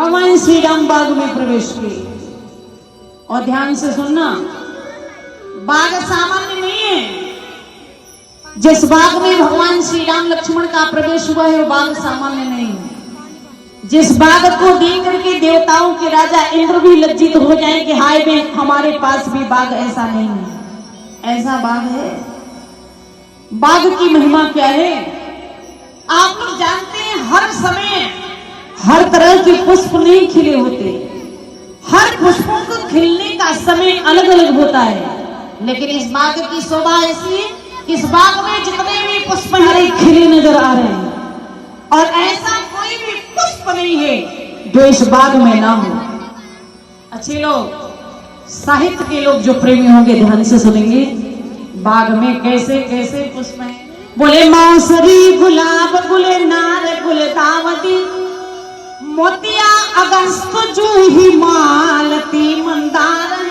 भगवान श्री राम बाग में प्रवेश किए। और ध्यान से सुनना, बाग सामान्य नहीं है। जिस बाग में भगवान श्री राम लक्ष्मण का प्रवेश हुआ है वो बाग सामान्य नहीं है। जिस बाग को देख करके देवताओं के राजा इंद्र भी लज्जित हो जाएं कि हाय में हमारे पास भी बाग ऐसा नहीं है, ऐसा बाग है। बाग की महिमा क्या है? आप लोग जानते हैं हर समय हर तरह के पुष्प नहीं खिले होते, हर पुष्पों को खिलने का समय अलग अलग होता है। लेकिन इस बाग की शोभा ऐसी है, इस बाग में जितने भी पुष्प हरे खिले नजर आ रहे हैं और ऐसा कोई भी पुष्प नहीं है जो इस बाग में ना हो। अच्छे लोग, साहित्य के लोग जो प्रेमी होंगे ध्यान से सुनेंगे, बाग में कैसे कैसे पुष्प हैं। बोले मौसरी गुलाब गुलनार गुलदावती मोतिया अगस्त जूही मालती मंदार है,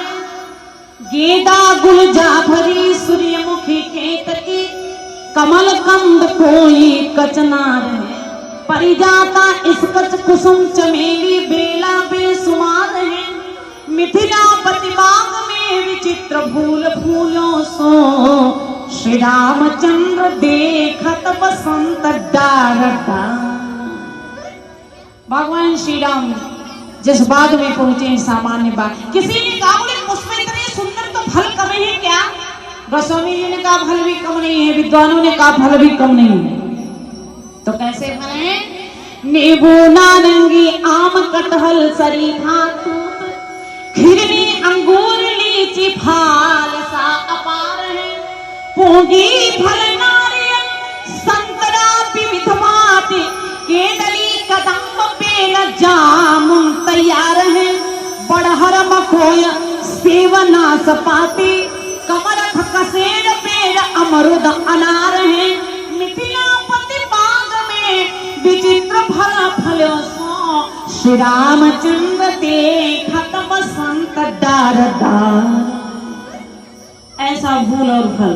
गेंदा गुल जाफरी सूर्यमुखी केतकी कमल कंद कोई कचनार है, परिजाता इसकच कुसुम चमेली बेला बेसुमार है, मिथिला प्रतिबाग में विचित्र फूल फूलों सो श्री रामचंद्र देखत बसंत डार डार। भगवान श्री राम जिस बाग में पहुंचे, सामान्य बाग, किसी ने कहा बोले पुष्प इतने सुंदर तो फल कम है क्या? गोस्वामी जी ने कहा फल भी कम नहीं है, विद्वानों ने कहा फल भी कम नहीं है। तो कैसे फल है? नींबू नारंगी आम कटहल शरीफा तूत खिरनी अंगूर लीची फाल सा अपार है, पोंगी फल नारियल संतरा विविध माटी केदली कदम्ब पेड़ जामुन तैयार है, बड़हर मखोय सेव नाशपाती कमरख कसेर पेड़ अमरुद अनार है, मिथिला पति बाग में विचित्र फल फलो सो श्री रामचंद्र देखत बसंत डार डार। ऐसा फूल और फल।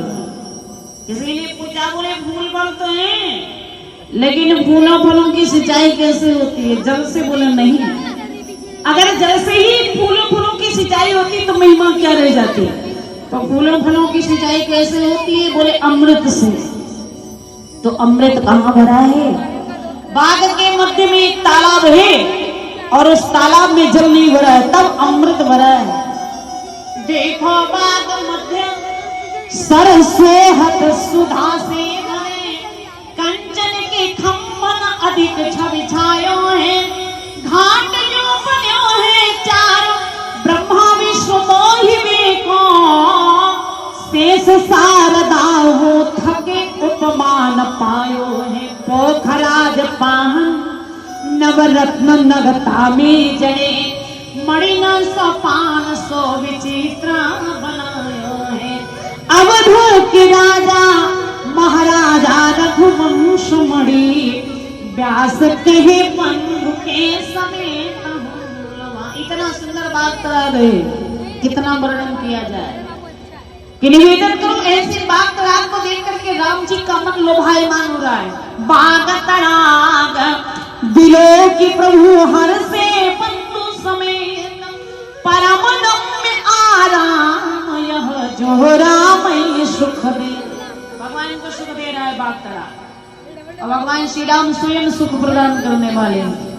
किसी ने पूछा बोले फूल फल तो है लेकिन फूलों फलों की सिंचाई कैसे होती है? जल से? बोले नहीं। अगर जल से ही फूलों फलों की सिंचाई होती तो महिमा क्या रह जाती? तो फूलों फलों की सिंचाई कैसे होती है? बोले अमृत से। तो अमृत कहाँ भरा है? बाग के मध्य में एक तालाब है और उस तालाब में जल नहीं भरा है, तब अमृत भरा है। देखो बाग मध्य सरसोहत सुधा से भरे, कंचन के खम्मन अधिक छवि छायो है, घाट जो बन्यो है चारों ब्रह्मा विष्णु मोहि देखो, शेष शारदा हो थके उपमान पायो है, पोखराज पाहन नवरत्न नगता में जड़े, मणिन सोपान सो विचित्र बनायो है, अवधू के राजा महाराजा रघुवंश मणि व्यास कहे बंधु के समेत। इतना सुंदर बात करा गए, कितना वर्णन किया जाए कि निवेदन करो ऐसे बाग तड़ाग को देख करके राम जी का मन लोभायमान हो रहा है। बाग तड़ाग दिलों की प्रभु हर से बंधु समेत, परम में आराम यह जो राम सुख दे। भगवान को सुख दे रहा है बाग तड़ाग, और भगवान श्री राम स्वयं सुख प्रदान करने वाले हैं।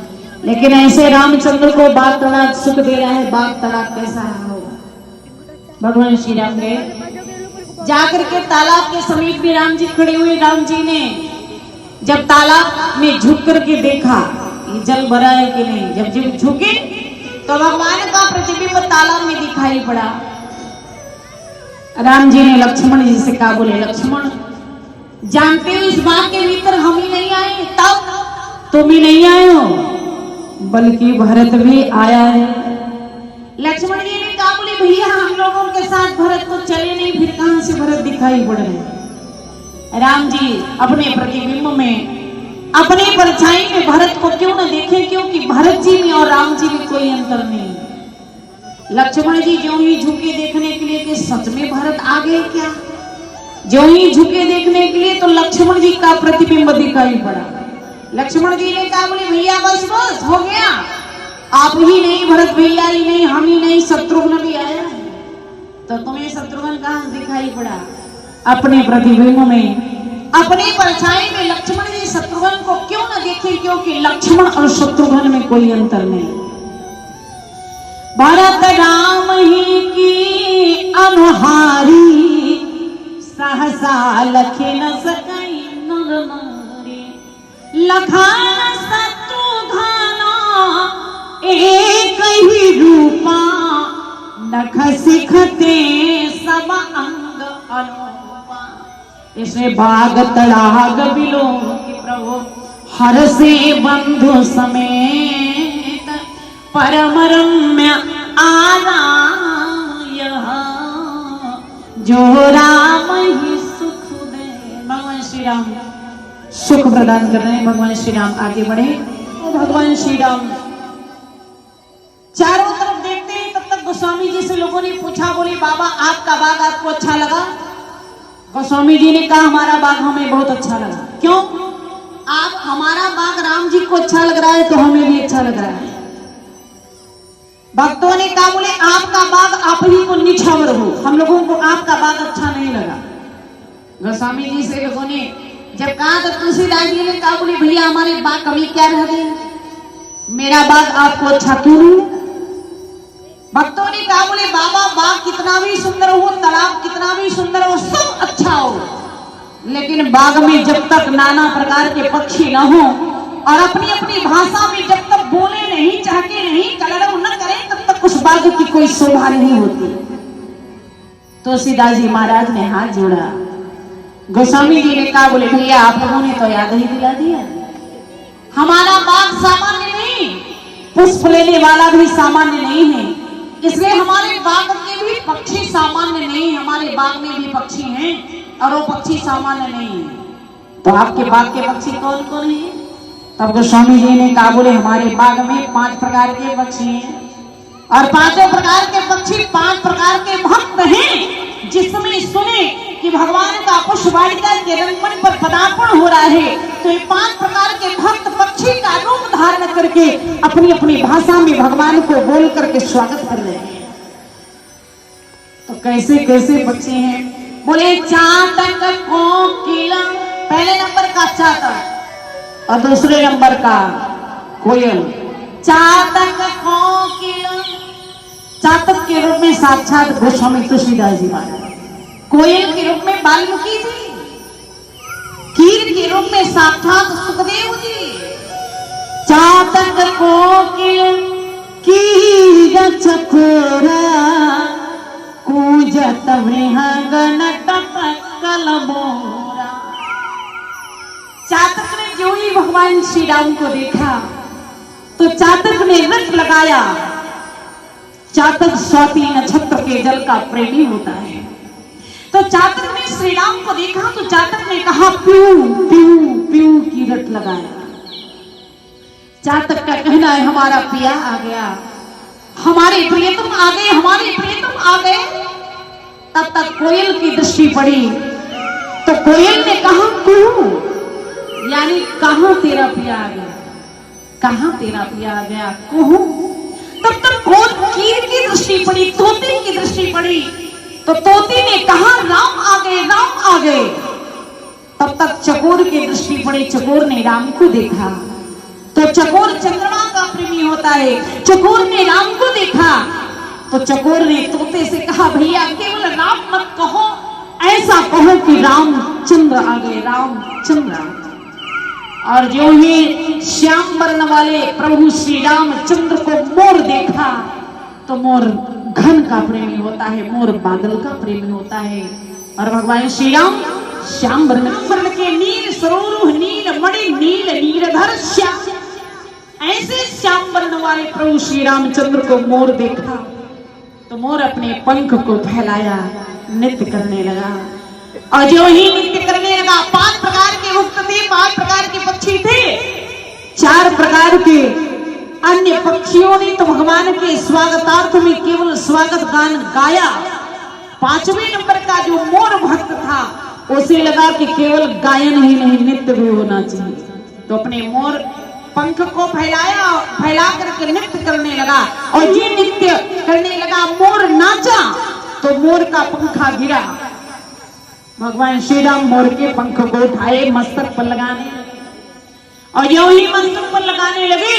लेकिन ऐसे रामचंद्र को बाग तड़ाग सुख दे रहा है, बाग तड़ाग कैसा होगा? भगवान श्री राम ने जाकर के तालाब के समीप में राम जी खड़े हुए। राम जी ने जब तालाब में झुक करके देखा ये जल भरा है कि नहीं, जब झुके तो भगवान का प्रतिबिंब तालाब में दिखाई पड़ा। राम जी ने लक्ष्मण जी से कहा बोले लक्ष्मण जानते हो इस बाग के भीतर हम ही नहीं आए, तब तुम ही नहीं आए हो बल्कि भरत भी आया है। लक्ष्मण जी ने कहा बोले भैया हम लोगों के साथ भरत तो चले नहीं, फिर कहां से भरत दिखाई पड़ रहे? राम जी अपने प्रतिबिंब में अपनी परछाई में भरत को क्यों न देखे, क्योंकि भरत जी में और राम जी में कोई अंतर नहीं। लक्ष्मण जी ज्यों ही झुके देखने के लिए कि सच में भरत आ गए क्या, ज्यों ही झुके देखने के लिए तो लक्ष्मण जी का प्रतिबिंब दिखाई पड़ा। लक्ष्मण जी ने कहा बोले भैया बस बस हो गया, आप ही नहीं, भरत भैया ही नहीं, हम ही नहीं, शत्रुघ्न भी आया। तो तुम्हें शत्रुघ्न कहाँ दिखाई पड़ा? अपने प्रतिबिंब में, अपनी परछाई में लक्ष्मण जी शत्रुघ्न को क्यों न देखे? क्योंकि लक्ष्मण और शत्रुघ्न में कोई अंतर नहीं। भरत राम ही की अनुहारी, सहसा लखे न सकई नर नारी। लखान शत्रुघ्न एक ही रूपा, नख सिखते सब अंग अनुपा। इसे बाग तड़ाग बिलो कि प्रभु, हर से बंधु समेत, परम रम्य आराम जो राम ही सुख दे। भगवान श्री राम सुख प्रदान कर रहे हैं। भगवान श्री राम आगे बढ़े तो भगवान श्री राम चारों तरफ देखते हैं। तब तक गोस्वामी जी से लोगों ने पूछा, बोले बाबा आपका बाग आपको अच्छा लगा? गोस्वामी जी ने कहा हमारा बाग हमें बहुत अच्छा लगा। क्यों? आप हमारा बाग राम जी को अच्छा लग रहा है तो हमें भी अच्छा लग रहा है। भक्तों ने कहा बोले आपका बाग आप ही को निछावर हो, हम लोगों को आपका बाग अच्छा नहीं लगा। गोस्वामी जी से लोगों ने जब कहा तो तुलसीदास जी ने कहा बोले भैया हमारे बाग कमी क्या रह गई? मेरा बाग आपको अच्छा क्यों नहीं? भक्तों ने कहा बोले बाबा बाग कितना भी सुंदर हो, तालाब कितना भी सुंदर हो, सब अच्छा हो, लेकिन बाग में जब तक नाना प्रकार के पक्षी न हो और अपनी अपनी भाषा में जब तक बोले नहीं, चहके नहीं, कलरव न करें, तब तक उस बाग की कोई शोभा नहीं होती। तुलसीदास जी महाराज ने हाथ जोड़ा। गोस्वामी जी ने कहा बोले भैया आप लोगों ने तो याद ही दिला दिया। हमारा बाग सामान्य नहीं, पुष्प लेने वाला भी सामान्य नहीं है, इसलिए हमारे बाग के भी पक्षी सामान्य नहीं। हमारे बाग में भी पक्षी हैं और वो पक्षी सामान्य नहीं है। तो आपके बाग के पक्षी कौन कौन है? तब गोस्वामी जी ने कहा बोले हमारे बाग में 5 प्रकार के पक्षी हैं और 5 प्रकार के पक्षी 5 प्रकार के भक्त हैं। जिसमें सुने कि भगवान का पुष्पवाटिका के रंगमंच पर पदार्पण हो रहा है तो ये 5 प्रकार के भक्त पक्षी का रूप धारण करके अपनी अपनी भाषा में भगवान को बोल करके स्वागत कर रहे हैं। तो कैसे कैसे पक्षी हैं? बोले चातक कोकिला, पहले नंबर का चातक और दूसरे नंबर का कोयल। चातक कोकिला, चातक के रूप में साक्षात गोस्वामी तुलसीदास जी महाराज, कोयल के रूप में वाल्मीकि जी, कीर के रूप में साक्षात सुखदेव जी। चातक कोकिल कीर चकोरा, कूजत मृगन टपकल मोरा। चातक ने जो ही भगवान श्री राम को देखा तो चातक ने रट लगाया। चातक स्वाति नक्षत्र के जल का प्रेमी होता है। तो चातक ने श्री राम को देखा तो चातक ने कहा प्यू प्यू प्यू की रट लगाया। चातक का कहना है हमारा पिया आ गया, हमारे प्रियतम आ गए, हमारे प्रियतम आ गए। तब तक कोयल की दृष्टि पड़ी तो कोयल ने कहा क्यों, यानी कहां तेरा पिया आ गया, कहां तेरा पिया आ गया कहूं। तब तक कीर की दृष्टि पड़ी, तोते की दृष्टि पड़ी तो तोते ने कहा राम आ गए, राम आ गए। तब तक चकोर की दृष्टि पड़ी, चकोर ने राम को देखा तो चकोर चंद्रमा का प्रेमी होता है। चकोर ने राम को देखा तो चकोर ने तोते से कहा भैया केवल राम मत कहो, ऐसा कहो कि रामचंद्र आ गए, रामचंद्र। और जो ही श्याम वर्ण वाले प्रभु श्री रामचंद्र को मोर देखा तो मोर घन का प्रेमी होता है, मोर बादल का प्रेमी होता है। और भगवान श्री राम श्याम वर्ण के नील सरोरुह नील मणि नील नीलधर श्याम, ऐसे श्याम वर्ण वाले प्रभु श्री रामचंद्र को मोर देखा तो मोर अपने पंख को फैलाया, नृत्य करने लगा। और जो ही नृत्य करने लगा 5 प्रकार के भक्त थे, 5 प्रकार के पक्षी थे, 4 प्रकार के अन्य पक्षियों ने तो भगवान के स्वागतार्थ में केवल स्वागत गान गाया। 5वें नंबर का जो मोर भक्त था उसे लगा कि केवल गायन ही नहीं नृत्य भी होना चाहिए, तो अपने मोर पंख को फैला करके नृत्य करने लगा और ये नृत्य करने लगा। मोर नाचा तो मोर का पंखा गिरा। भगवान श्री राम मोर के पंख को उठाए मस्तक पर लगाने और यूं ही मस्तक पर लगाने लगे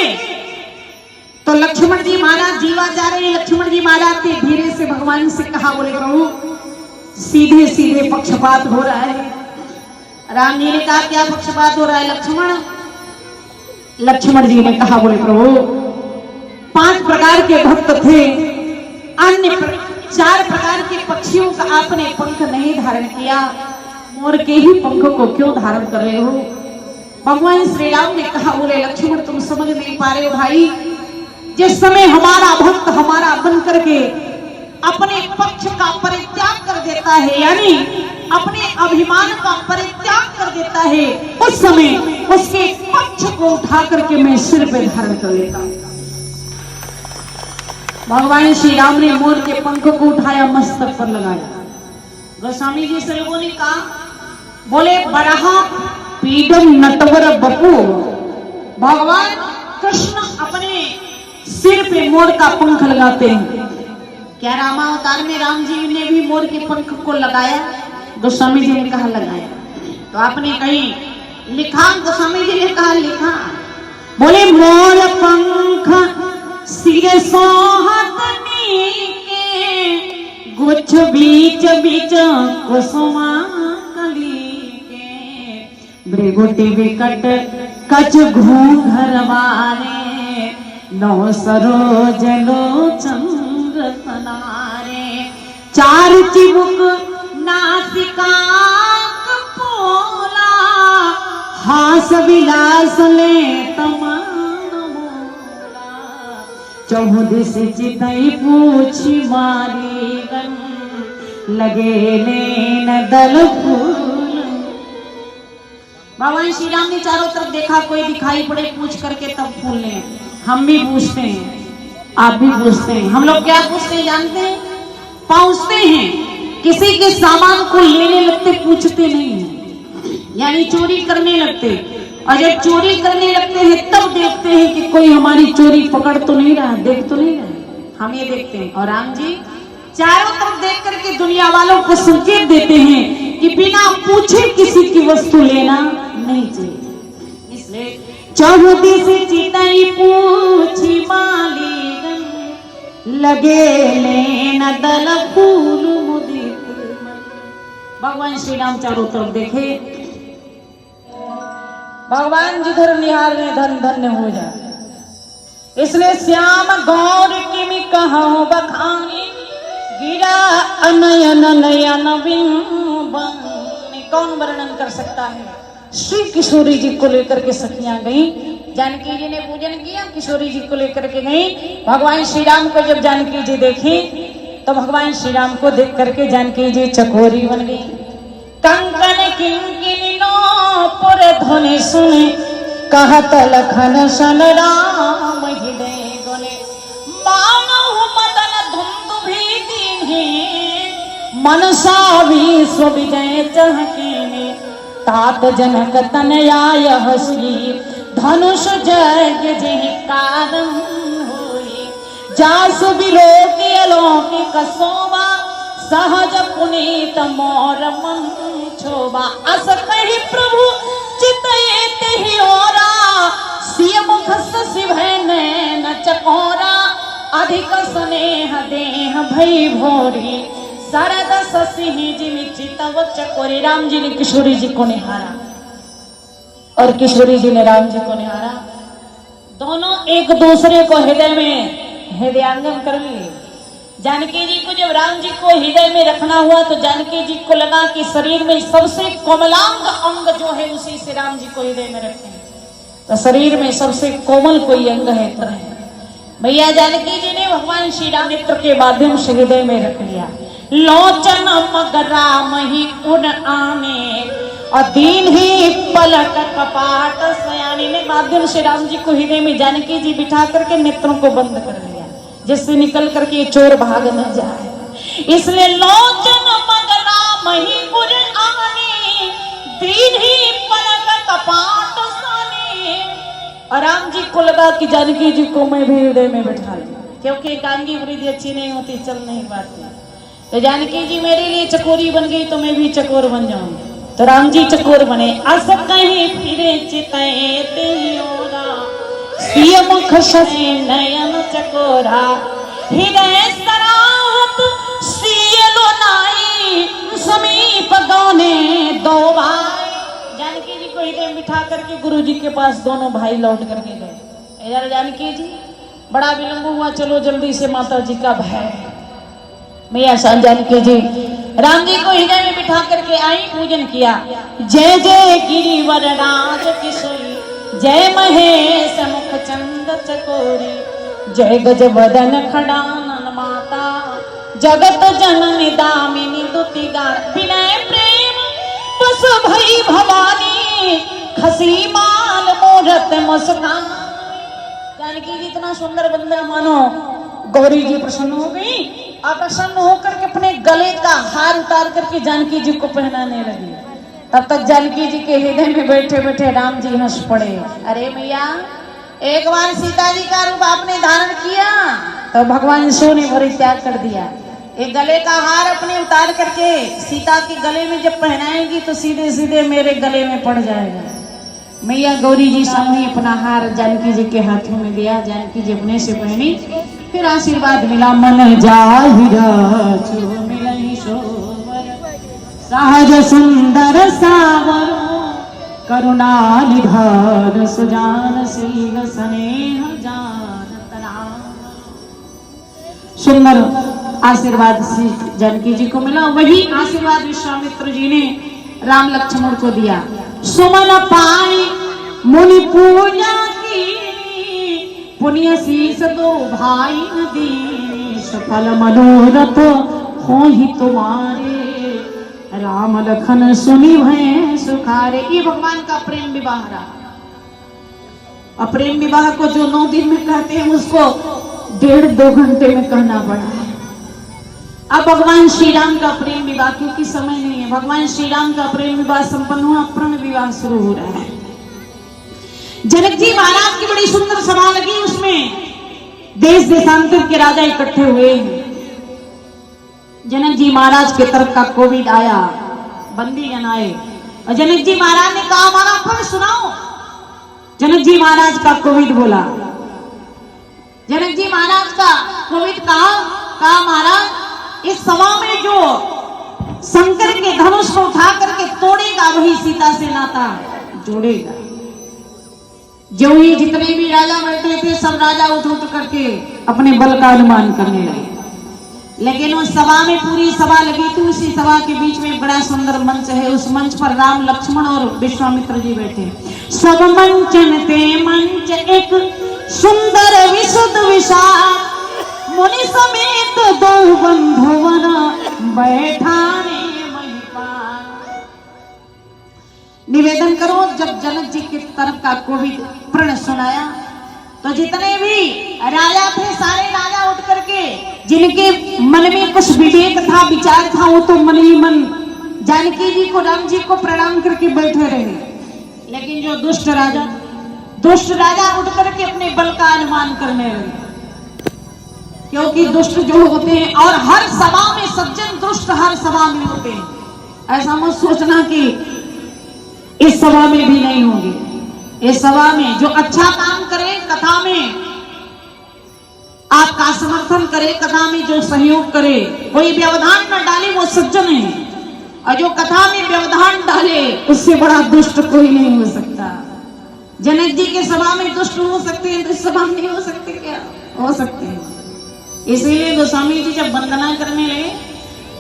तो लक्ष्मण जी महाराज जीवा जा रहे हैं। लक्ष्मण जी महाराज ने धीरे से भगवान से कहा, बोले प्रभु सीधे सीधे पक्षपात हो रहा है। राम जी ने कहा क्या पक्षपात हो रहा है लक्ष्मण जी ने कहा, बोले प्रभु 5 प्रकार के भक्त थे, अन्य 4 प्रकार के पक्षियों का आपने पंख नहीं धारण किया, मोर के ही पंख को क्यों धारण कर रहे हो। भगवान श्री राम ने कहा, बोले लक्ष्मण तुम समझ नहीं पा रहे हो भाई, जिस समय हमारा भक्त हमारा बन करके अपने पक्ष का परित्याग कर देता है, यानी अपने अभिमान का परित्याग कर देता है, उस समय उसके पक्ष को उठा करके मैं सिर पे धारण कर लेता हूं। भगवान श्री राम ने मोर के पंख को उठाया, मस्तक पर लगाया। गोस्वामी जी से लोगों ने कहा, बोले बराहा पीडम नटवर बपू। भगवान कृष्ण अपने सिर पे मोर का पंख लगाते हैं। क्या रामावतार में राम जी ने भी मोर के पंख को लगाया? गोस्वामी जी ने कहा लगाया। तो आपने कहीं लिखा? गोस्वामी जी ने कहा लिखा। बोले मोर पंख सिर सोहत के गुच्छ बीच बीच कुसुमा कली के भृगुटि विकट कच घूंघर वारे नौ सरोज लोचन रतनारे 4 चिबुक नासिका पोला हास विलास ले तमान मोला 14 चितई पूछी मारी गन लगे लेन दल फूल। भगवान श्री राम ने चारों तरफ देखा, कोई दिखाई पड़े पूछ करके तब फूल ले। हम भी पूछते हैं, आप भी पूछते हैं। हम लोग क्या पूछते हैं जानते हैं? पहुंचते हैं, किसी के सामान को लेने लगते, पूछते नहीं हैं, यानी चोरी करने लगते। और जब चोरी करने लगते हैं तब देखते हैं कि कोई हमारी चोरी पकड़ तो नहीं रहा, देख तो नहीं रहा, हम ये देखते हैं। और राम जी चारों तरफ देख करके दुनिया वालों को संकेत देते हैं कि बिना पूछे किसी की वस्तु लेना नहीं चाहिए। इसलिए 14 चितई पूछी मालीगन लगे लेन दल फूल मुदित। भगवान श्री राम चारों तरफ देखे, भगवान जिधर निहारे धन धन्य हो जाए। इसलिए श्याम गौर किमि कहो बखानी गिरा अनयन नयन बिंबन। कौन वर्णन कर सकता है? श्री किशोरी जी को लेकर के सखियां गई, जानकी जी ने पूजन किया, किशोरी जी को लेकर के गई। भगवान श्री राम को जब जानकी जी देखी तो भगवान श्री राम को देख करके जानकी जी चकोरी बन गई। कंकन किंकिनी पुर ध्वनि सुने कहत लखन सन राम हृदय गुने मानव मदन धुंधु भी दीन्हे मनसा विश्व विजय चहकीने तात जनक तनयाय हसी धनुष जय जय कारण होई जासु विलोकी अलौकिक शोभा सहज पुनीत मोर मन शोभा अस कही प्रभु चितये तेहि ओरा सिय मुख शशि भय नैन चकोरा अधिक स्नेह देह भई भोरी शरद शशि जिमि चितव चकोरी। राम जी ने किशोरी जी को निहारा और किशोरी जी ने राम जी को निहारा। दोनों एक दूसरे को हृदय में हृदयांगम कर लिए। जानकी जी को जब राम जी को हृदय में रखना हुआ तो जानकी जी को लगा कि शरीर में सबसे कोमलांग अंग जो है उसी से राम जी को हृदय में रखें। तो शरीर में सबसे कोमल कोई अंग है तो है भैया जानकी जी ने भगवान श्री राम नेत्र के माध्यम से हृदय में रख लिया। लोचन मग राम ही उन आने और दीन ही पलक कपाट सयानी ने माध्यम से राम जी को हृदय में जानकी जी बिठा करके नेत्रों को बंद कर लिया जिससे निकल करके चोर भाग न जाए। इसलिए लोचन मग राम ही उन आने दीन ही पलक कपाट सयानी और राम जी को लगा कि जानकी जी को मैं भी हृदय में बैठा लूं, क्योंकि एकांगी वृद्धि अच्छी नहीं होती, चल नहीं पाती। तो जानकी जी मेरे लिए चकोरी बन गई तो मैं भी चकोर बन जाऊं। तो राम जी चकोर बने। अस कहीं फिरे चितए तेरा सिय मुख शशि नयन चकोरा हृदय सरात सिय लोनाई समीप गौने दो भाई। जानकी जी को हृदय में बिठा करके गुरु जी के पास दोनों भाई लौट करके गए। इधर जानकी जी बड़ा विलंब हुआ, चलो जल्दी से माता जी का भय। मैया शान जानकी जी राम जी को हृदय में बिठा करके आई, पूजन किया। जय जय गिरिवर राज किशोरी जय महेश मुख चंद चकोरी जय गज वदन खड़ानन माता जगत जननी दामिनी दुति गान विनय प्रेम पशु भई भवानी खसी माल मोरत मुस्कान। जानकी जी इतना सुंदर बंदन मानो गौरी जी प्रसन्न हो गई और प्रसन्न होकर के अपने गले का हार उतार करके जानकी जी को पहनाने लगी। तब तक जानकी जी के हृदय में बैठे बैठे राम जी हंस पड़े। अरे मैया, एक बार सीता जी का रूप आपने धारण किया तो भगवान शिव ने परित्याग कर दिया। एक गले का हार अपने उतार करके सीता के गले में जब पहनाएंगी तो सीधे सीधे मेरे गले में पड़ जाएगा। मैया गौरी जी सामने अपना हार जानकी जी के हाथों में दिया। जानकी जी अपने से पहनी, फिर आशीर्वाद मिला। मन जाहिरा जो मिलहि सोवर सहज सुंदर सावर करुणा निधान सुजान शील स्नेह जानत राम। सुंदर आशीर्वाद श्री जानकी जी को मिला। वही आशीर्वाद विश्वामित्र जी ने राम लक्ष्मण को दिया। सुमन पाई मुनि पूजा की पुण्य शीस दो भाई दी सफल मनोरथ हो ही तुम्हारे राम लखन सुनी भय सुखारे। ये भगवान का प्रेम विवाह रहा। और प्रेम विवाह को जो 9 दिन में कहते हैं उसको 1.5-2 घंटे में कहना पड़ा है। अब भगवान श्री राम का प्रेम विवाह, क्योंकि समय नहीं है, भगवान श्री राम का प्रेम विवाह संपन्न हुआ, प्रण विवाह शुरू हो रहा है। जनक जी महाराज की बड़ी सुंदर सभा लगी, उसमें देश देशांतर के राजा इकट्ठे हुए। जनक जी महाराज के तरफ का कोविद आया, बंदी जन आए और जनक जी महाराज ने कहा हमारा फल सुनाओ। जनक जी महाराज का कोविद बोला। जनक जी महाराज का कोविद कहा महाराज इस सभा में जो शंकर के धनुष को उठा करके तोड़ेगा वही सीता से नाता जोड़ेगा। जो ही जितने भी राजा बैठे थे सब राजा उठ उठ करके अपने बल का अनुमान करने लगे। लेकिन उस सभा में पूरी सभा लगी थी, उसी सभा के बीच में बड़ा सुंदर मंच है। उस मंच पर राम लक्ष्मण और विश्वामित्र जी बैठे। सब मंचन ते मंच एक सुंदर विशुद्ध विशाल मुनि समेत 2 बंधुवन बैठाने महिपाल। निवेदन करो, जब जनक जी की तरफ का कोविद प्रण सुनाया तो जितने भी राजा थे सारे राजा उठ करके जिनके मन में कुछ विवेक था, विचार था, वो तो मन ही मन जानकी जी को, राम जी को प्रणाम करके बैठे रहे। लेकिन जो दुष्ट राजा उठ करके अपने बल का अनुमान करने लगे, क्योंकि दुष्ट जो होते हैं और हर सभा में सज्जन दुष्ट हर सभा में होते हैं। ऐसा मत सोचना कि इस सभा में भी नहीं होंगे। इस सभा में जो अच्छा काम करे, कथा में आपका समर्थन करे, कथा में जो सहयोग करे, कोई व्यवधान न डाले, वो सज्जन है। और जो कथा में व्यवधान डाले उससे बड़ा दुष्ट कोई नहीं हो सकता। जनक जी के सभा में दुष्ट हो सकते हैं तो इस सभा में नहीं हो सकते क्या? हो सकते हैं। इसीलिए गोस्वामी जी जब वंदना करने लगे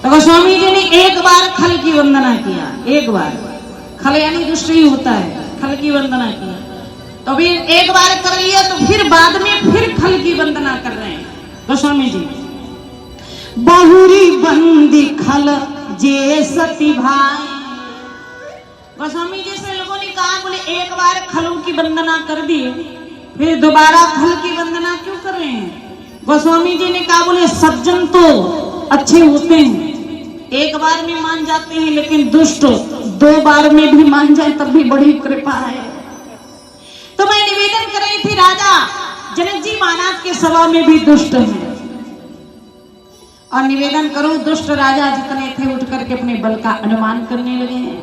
तो गोस्वामी जी ने एक बार खल की वंदना किया। एक बार खल यानी दुष्ट ही होता है, खल की वंदना किया। तो फिर एक बार कर लिया तो फिर बाद में फिर खल की वंदना कर रहे हैं गोस्वामी जी। बहुरी बंदी खल जे सती भाई। गोस्वामी जी से लोगों ने कहा, बोले एक बार खलों की वंदना कर दी फिर दोबारा खल की वंदना क्यों कर रहे हैं? गोस्वामी जी ने कहा, बोले सज्जन तो अच्छे होते हैं, एक बार में मान जाते हैं, लेकिन दुष्ट 2 बार में भी मान जाए तब भी बड़ी कृपा है। तो तो मैं निवेदन कर रही थी राजा जनक जी महाराज के सभा में भी दुष्ट हैं, और निवेदन करूं दुष्ट राजा जितने थे उठ करके अपने बल का अनुमान करने लगे हैं।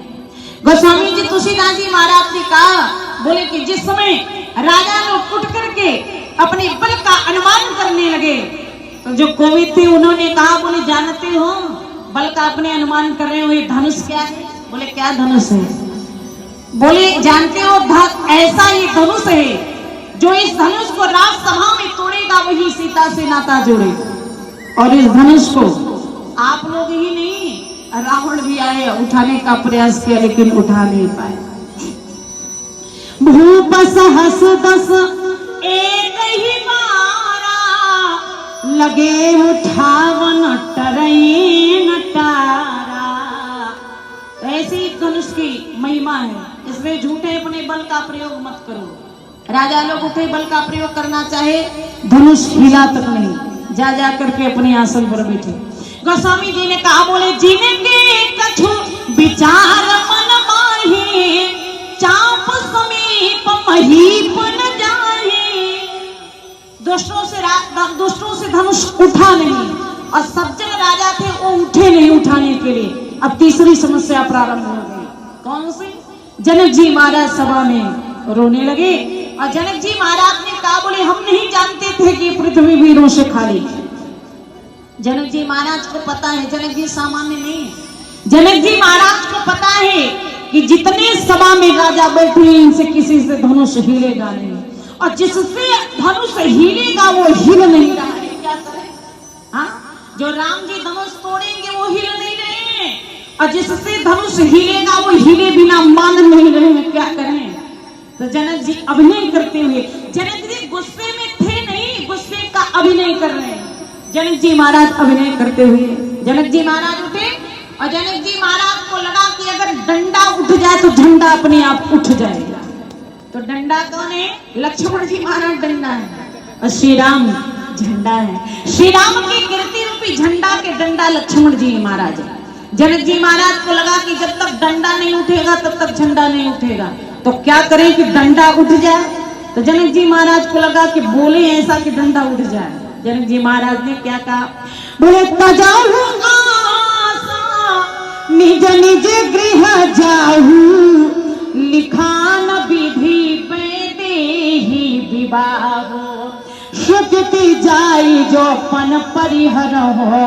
गोस्वामी जी तुलसीदास जी महाराज ने कहा, बोले कि जिस समय राजा लोग उठ करके अपने बल का अनुमान करने लगे तो जो कोविद थे उन्होंने कहा, बोले जानते हो बल का अपने अनुमान कर रहे हो, ये धनुष क्या है? बोले क्या धनुष है? बोले जानते हो ऐसा ये धनुष है जो इस धनुष को राजसभा में तोड़ेगा वही सीता से नाता जोड़ेगा, और इस धनुष को आप लोग ही नहीं रावण भी आए उठाने का प्रयास किया लेकिन उठा नहीं पाए। भूप सहस दस एक ही मारा, लगे उठावन टरैन टारा। ऐसी धनुष की महिमा है, इसलिए झूठे अपने बल का प्रयोग मत करो। राजा लोग उठे बल का प्रयोग करना चाहे, धनुष हिला तक नहीं, जा जा करके अपने आसन पर बैठे। गोस्वामी जी ने कहा, बोले जिनके कछु विचार मन माहे, चाप समीप महीप न जाहे। दुष्टों से धनुष उठा नहीं, और सज्जन राजा थे वो उठे नहीं उठाने के लिए। अब तीसरी समस्या प्रारंभ हो गई, कौन सी? जनक जी महाराज सभा में रोने लगे, और जनक जी महाराज ने कहा, बोले हम नहीं जानते थे कि पृथ्वी वीरों से खाली है। जनक जी महाराज को पता है, जनक जी सामान्य नहीं है। जनक जी महाराज को पता है कि जितने सभा में राजा बैठे इनसे किसी से धनुष हिलेगा नहीं, और जिससे धनुष हिलेगा वो हिल नहीं रहा है। क्या करें? हाँ, जो राम जी धनुष तोड़ेंगे वो हिल नहीं रहे हैं, और जिससे धनुष हिलेगा वो हिले बिना मान नहीं रहे हैं। क्या करें? तो जनक जी अभिनय करते हुए, जनक जी गुस्से में थे नहीं, गुस्से का अभिनय कर रहे हैं। जनक जी महाराज अभिनय करते हुए, जनक जी महाराज उठे, और जनक जी महाराज को लगा कि अगर डंडा उठ जाए तो झंडा अपने आप उठ जाएगा। तो डंडा कौन है? लक्ष्मण जी महाराज डंडा है, और श्री राम झंडा है। श्री राम की कीर्ति रूपी झंडा के डंडा लक्ष्मण जी महाराज है। जनक जी महाराज को लगा कि जब तक डंडा नहीं उठेगा तब तक झंडा नहीं उठेगा, तो क्या करें कि डंडा उठ जाए। तो जनक जी महाराज को लगा कि बोले ऐसा कि डंडा उठ जाए। जनक जी महाराज ने क्या कहा? बोले तजाहू आसा निज निज गृह जाहू, लिखान विधि पे देहि विवाहो। सुकृति जाई जो पन परिहर हो,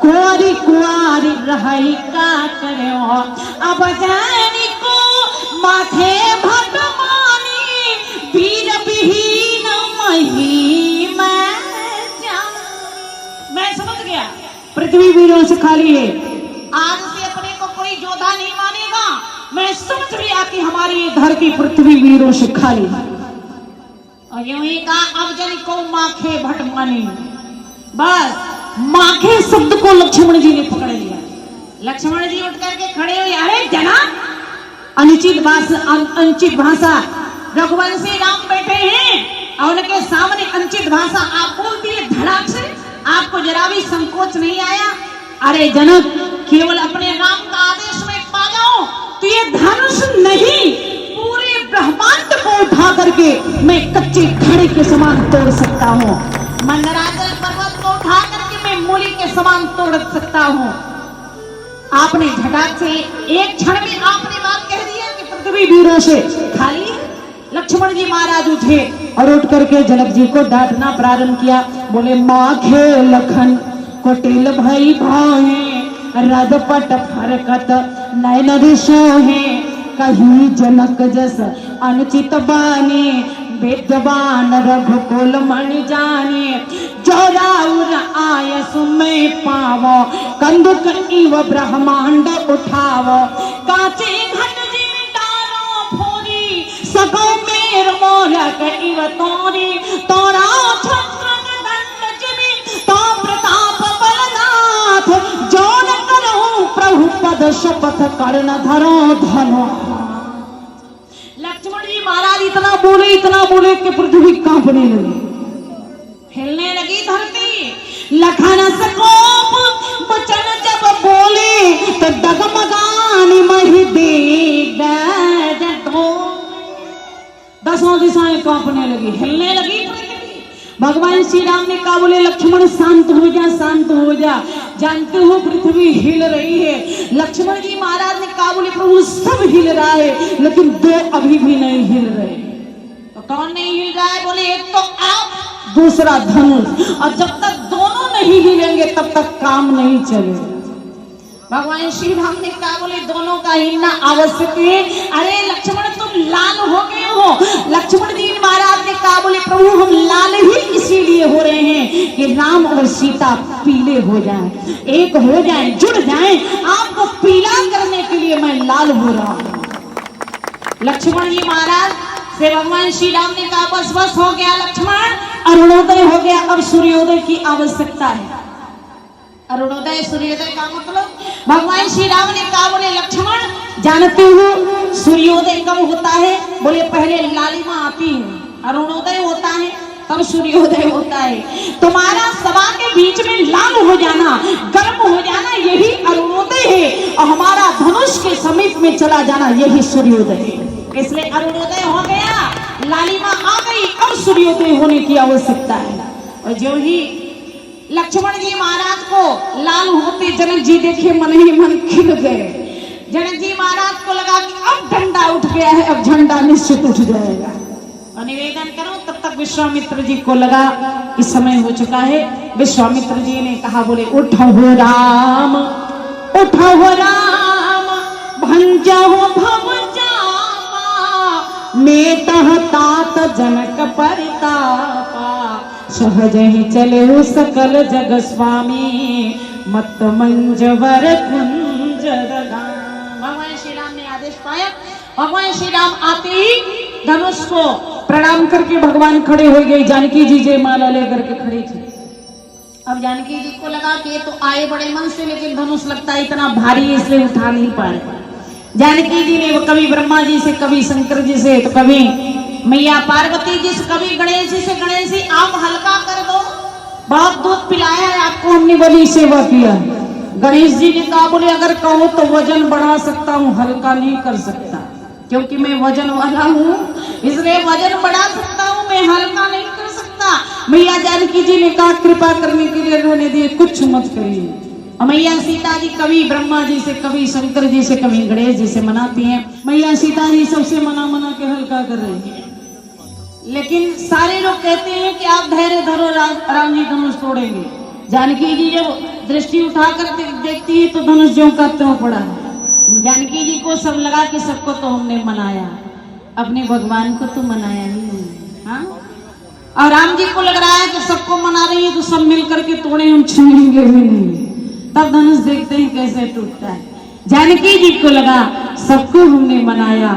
कुंवारी कुंवारी रही का करे हो। अब जानी को माथे भट मानी, वीर विहीन मही मैं समझ गया पृथ्वी वीरों से खाली है। आज से अपने को कोई योद्धा नहीं मानेगा। मैं समझ गया कि हमारी धरती पृथ्वी वीरों से खाली है। और यूं ही कहा, अब जन को माखे भट मानी। बस माखे शब्द को लक्ष्मण जी ने पकड़ लिया। लक्ष्मण जी उठ करके खड़े हुए, अरे जना अनुचित भाषा, रघुवंशी राम बैठे हैं और उनके सामने अनुचित भाषा आप बोल दिए धड़ाक से। आपको जरा भी संकोच नहीं आया? अरे जनक, केवल अपने राम का आदेश में पा जाओ तो ये धनुष नहीं, पूरे ब्रह्मांड को उठा करके मैं कच्चे घड़े के समान तोड़ सकता हूँ। मंदराचल पर्वत को उठा करके मैं मूली के समान तोड़ सकता हूँ। आपने झटाक से एक क्षण में आपने बात कह दिया कि पृथ्वी वीरों से खाली है। लक्ष्मण जी महाराज उठे और उठ करके जनक जी को डांटना प्रारंभ किया। बोले माखे लखन कोटिल भई भाहे, रद पट फरकत नयन रिसोहे। कहीं जनक जस अनुचित बाने, विद्वान रघुकुल मणि जाने। जो राउर आयस में पावो, कंदुक इव ब्रह्मांड उठावो। काचे घट जिन डालो फोरी, सको मेर मोरक इव तोरी। तोरा छत्र दंड जिमि, तो प्रताप बलनाथ। जो न करो प्रभु पद शपथ, कर्ण धरो धनो। लक्ष्मण जी महाराज इतना बोले कि पृथ्वी कांपने लगी, हिलने लगी धरती। लखन सकोप बचन जब बोले, तो डगमगानी मही दे दो। 10 दसों दिशाएं कांपने लगी, हिलने लगी पृथ्वी। भगवान श्री राम ने कहा, बोले लक्ष्मण शांत हो जा, शांत हो जा, जानते हो पृथ्वी हिल रही है। लक्ष्मण जी महाराज ने कहा, बोले प्रभु सब हिल रहा है, लेकिन दो अभी भी नहीं हिल रहे। तो कौन नहीं हिल रहा है? बोले एक तो आप, दूसरा धनुष, और जब तक दोनों नहीं हिलेंगे तब तक काम नहीं चलेगा। भगवान श्री राम ने कहा, बोले दोनों का हिलना आवश्यक है। अरे लक्ष्मण तुम लाल हो गए हो। लक्ष्मण जी महाराज ने कहा, बोले प्रभु हम लाल ही इसीलिए हो रहे हैं कि राम और सीता पीले हो जाएं, एक हो जाएं, जुड़ जाएं। आपको पीला करने के लिए मैं लाल हो रहा हूं। लक्ष्मण जी महाराज से भगवान श्री राम ने कहा, बस बस हो गया लक्ष्मण, अरुणोदय हो गया, अब सूर्योदय की आवश्यकता है। अरुणोदय सूर्योदय का मतलब, भगवान श्री राम ने कहा, बोले लक्ष्मण जानते हो सूर्योदय कब होता है? बोले पहले लालिमा आती है, अरुणोदय होता है, तब सूर्योदय होता है। तुम्हारा सभा के बीच में लाल हो जाना, गर्म हो जाना, यही अरुणोदय है, और हमारा धनुष के समीप में चला जाना यही सूर्योदय है। इसलिए अरुणोदय हो गया, लालिमा आ गई, अब सूर्योदय होने की आवश्यकता है। और जो ही लक्ष्मण जी महाराज को लाल होते जनक जी देखे, मन ही मन खिल गए। जनक जी महाराज को लगा कि अब डंडा उठ गया है, अब झंडा निश्चित उठ जाएगा। और निवेदन करो, तब तक विश्वामित्र जी को लगा कि समय हो चुका है। विश्वामित्र जी ने कहा, बोले उठो हो राम, उठो हो राम, भंजो भव जामा, नेतः तात जनक परितापा, सहज ही चले सकल जग स्वामी, मत मंजवर कुंज रगाम। भगवान श्री राम ने आदेश पाया। भगवान श्री राम आते ही धनुष को प्रणाम करके भगवान खड़े हो गए। जानकी जी जयमाला लेकर के खड़ी थी। अब जानकी जी को लगा कि ये तो आए बड़े मन से, लेकिन धनुष लगता है इतना भारी, इसलिए उठा नहीं पाए। जानकी जी ने कभी ब्रह्मा जी से, कभी शंकर जी से, तो कभी मैया पार्वती जी से, कभी गणेश जी से, गणेश जी आप हल्का कर दो, बहुत दूध पिलाया है आपको, हमने बड़ी सेवा किया। गणेश जी ने कहा, बोले अगर कहो तो वजन बढ़ा सकता हूँ, हल्का नहीं कर सकता, क्योंकि मैं वजन वाला हूँ, इसलिए वजन बढ़ा सकता हूँ, मैं हल्का नहीं कर सकता। मैया जानकी जी ने कहा, कृपा करने के लिए रोने दिए, कुछ मत करिए। मैया सीता जी कभी ब्रह्मा जी से, कभी शंकर जी से, कभी गणेश जी से मनाती हैं। मैया सीता जी सबसे मना मना के हल्का कर रही है, लेकिन सारे लोग कहते हैं कि आप धैर्य धरो, राम जी धनुष तोड़ेंगे। जानकी जी जब दृष्टि उठाकर देखती है तो धनुष ज्यों का त्यों पड़ा है। जानकी जी को सब लगा कि सबको तो हमने मनाया, अपने भगवान को तो मनाया ही नहीं। हाँ, और राम जी को लग रहा है कि सबको मना रही है तो सब मिल करके तोड़े, हम छुएंगे भी नहीं। तब धनुष देखते हैं कैसे टूटता है। जानकी जी को लगा सबको हमने मनाया,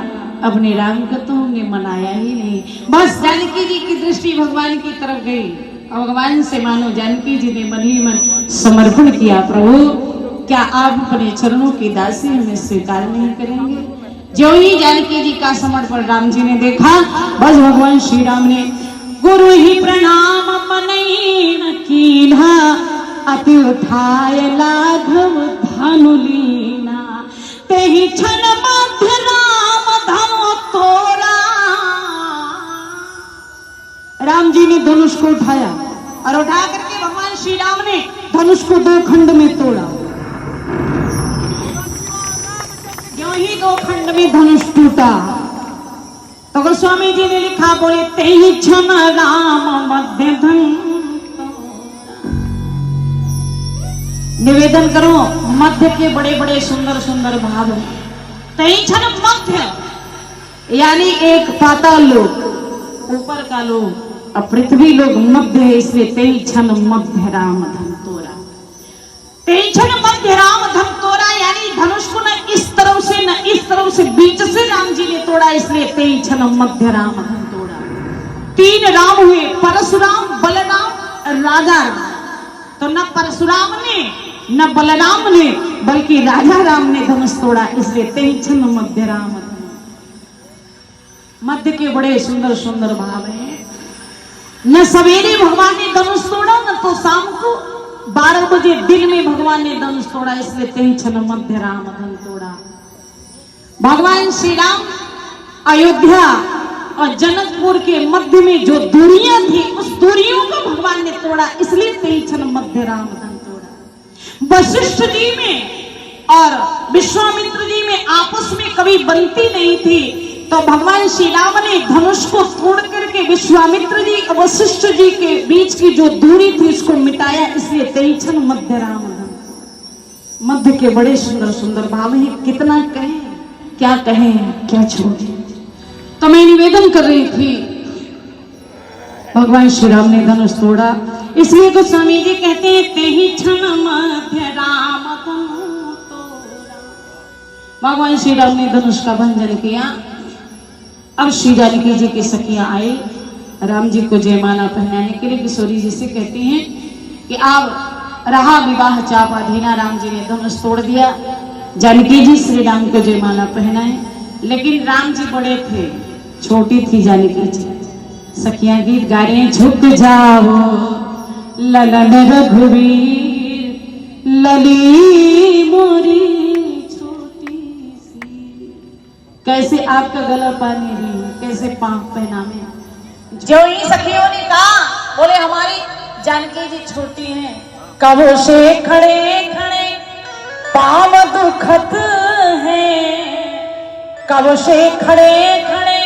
अपने राम को तो हमने मनाया ही नहीं। बस जानकी जी की दृष्टि भगवान की तरफ गई, और भगवान से मानो जानकी जी ने मन ही मन समर्पण किया, प्रभु क्या आप अपने चरणों की दासी हमें स्वीकार नहीं करेंगे? जो ही जानकी जी का समर्पण राम जी ने देखा, बस भगवान श्री राम ने गुरु ही प्रणाम मनई न कीन्हा, अति उठाय लाघव धनुलीना, तेहि क्षण मध्य राम धनु तोड़ा। राम जी ने धनुष को उठाया, और उठा करके भगवान श्री राम ने धनुष को दो खंड में तोड़ा। जो ही दो खंड में धनुष टूटा, तो गोस्वामी जी ने लिखा, बोले तेहि क्षण राम मध्य धनु। निवेदन करो, मध्य के बड़े बड़े सुंदर सुंदर भाव हैं। तेहि क्षण मध्य, यानी एक पाताल लोक, ऊपर का लोक, और पृथ्वी लोक मध्य है, इसलिए तेहि क्षण मध्य राम धन तोड़ा। तेहि क्षण मध्य राम धन तोड़ा, यानी धनुष को न इस तरफ से न इस तरफ से, बीच से राम जी ने तोड़ा, इसलिए तेहि क्षण मध्य राम धन तोड़ा। तीन राम हुए, परशुराम, बलराम, राजा राम। तो न परशुराम ने न बलराम ने, बल्कि राजा राम ने धनुष तोड़ा, इसलिए तेहि क्षण मध्य राम धनु। मध्य के बड़े सुंदर सुंदर भाव हैं। न सवेरे भगवान ने धनुष तोड़ा, न तो शाम को 12 बजे दिन में भगवान ने धनुष तोड़ा, इसलिए तेहि क्षण मध्य राम धनु तोड़ा। भगवान श्री राम अयोध्या और जनकपुर के मध्य में जो दूरियां थी उस दूरियों को भगवान ने तोड़ा, इसलिए तेईछन मध्य राम धन तोड़ा। वशिष्ठ जी में और विश्वामित्र जी में आपस में कभी बनती नहीं थी, तो भगवान श्री राम ने धनुष को तोड़ करके विश्वामित्र जी और वशिष्ठ जी के बीच की जो दूरी थी उसको मिटाया, इसलिए तेईछन मध्य राम धन। मध्य के बड़े सुंदर सुंदर भाव हैं, कितना कहें क्या कहें क्या छोड़े। तो मैं निवेदन कर रही थी, भगवान श्री राम ने धनुष तोड़ा, इसलिए तो स्वामी जी कहते हैं तेईछन मध्य राम धनु तोड़ा। भगवान श्री राम ने धनुष का भंजन किया। अब श्री जानकी जी की सखियां आई राम जी को जयमाला पहनाने के लिए। किशोरी जी से कहती हैं कि आप रहा विवाह चाप अधीना, राम जी ने धनुष तोड़ दिया, जानकी जी श्री राम को जयमाला पहनाए। लेकिन राम जी बड़े थे, छोटी थी जानकी जी। सखियां गीत गा रहे हैं, झुक जाओ ललन रघुवीर, लली मोरी छोटी सी। कैसे आपका गला पानी दी, कैसे पांव पहना में। जो ही सखियों ने कहा, बोले हमारी जानकी जी छोटी हैं, कबो से खड़े खड़े पांव दुखत है, कब से खड़े खड़े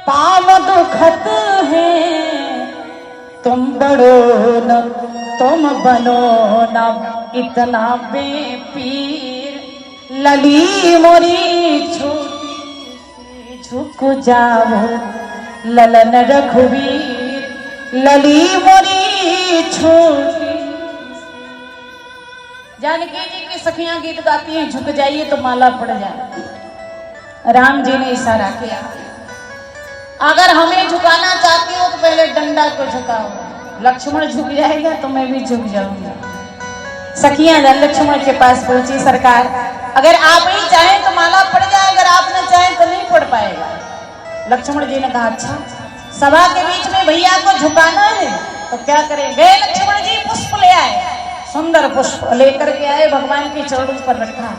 पांव दुखत है, तुम बढ़ो न तुम बनो न इतना बेपीर, लली मोरी छोटी झुक जाओ ललन रघुवीर, लली मोरी छोटी। जानकी जी की सखियां गीत गाती हैं, झुक जाइए तो माला पड़ जाए। राम जी ने इशारा किया, अगर हमें झुकाना चाहती हो तो पहले डंडा को झुकाओ। लक्ष्मण झुक जाएगा तो मैं भी झुक जाऊंगा। सखियां लक्ष्मण के पास पहुंची, सरकार अगर आप ही चाहें तो माला पड़ जाए, अगर आप न चाहें तो नहीं पड़ पाएगा। लक्ष्मण जी ने कहा अच्छा, सभा के बीच में भैया को झुकाना है तो क्या करें। गए लक्ष्मण जी, पुष्प ले आए, सुंदर पुष्प लेकर के आए, भगवान के चरणों पर रखा,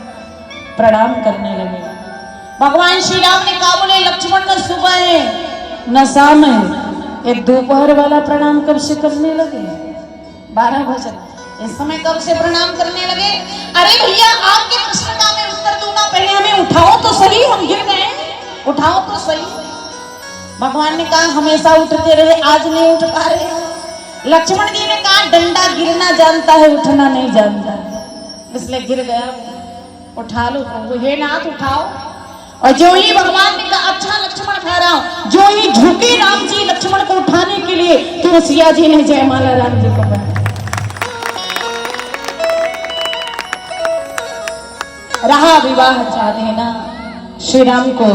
प्रणाम करने लगे। भगवान श्री राम ने कहा, बोले लक्ष्मण न सुबह है न शाम है, ये दोपहर वाला प्रणाम कब से करने लगे। 12 बजे इस समय कब से प्रणाम करने लगे। अरे भैया आपके प्रश्न का मैं उत्तर दूंगा, पहले हमें उठाओ तो सही, हम गिर गए, उठाओ तो सही। भगवान ने कहा हमेशा उठते रहे, आज नहीं उठ पा रहे। लक्ष्मण जी ने कहा डंडा गिरना जानता है, उठना नहीं जानता, इसलिए गिर गया, उठा लो प्रभु, हे नाथ उठाओ। और जो ही भगवान ने कहा अच्छा लक्ष्मण खा रहा हूं, जो ही झुके राम जी लक्ष्मण को उठाने के लिए, तो सिया जी ने जयमाला राम जी को पहनाई। रहा विवाह चाहना, श्री राम को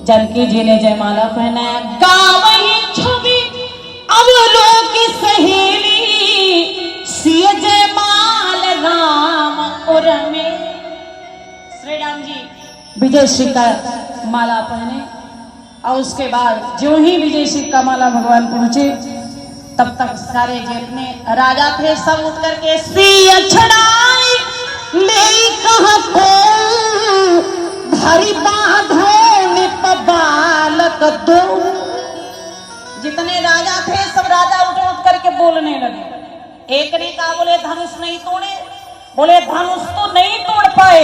जानकी जी ने जयमाला पहनाया। गावही छवि अवलोक सहेली, सिय जयमाल राम और में। श्री राम जी विजय श्री का माला पहने और उसके बाद जो ही विजय श्री का माला भगवान पहुंचे, तब तक सारे जितने राजा थे सब उठ करके सिय छड़ाई ले कहा को धरी बांधो बालक दो। जितने राजा थे सब राजा उठ उठ करके बोलने लगे। एक ने कहा बोले धनुष नहीं तोड़े, बोले धनुष तो नहीं तोड़ पाए,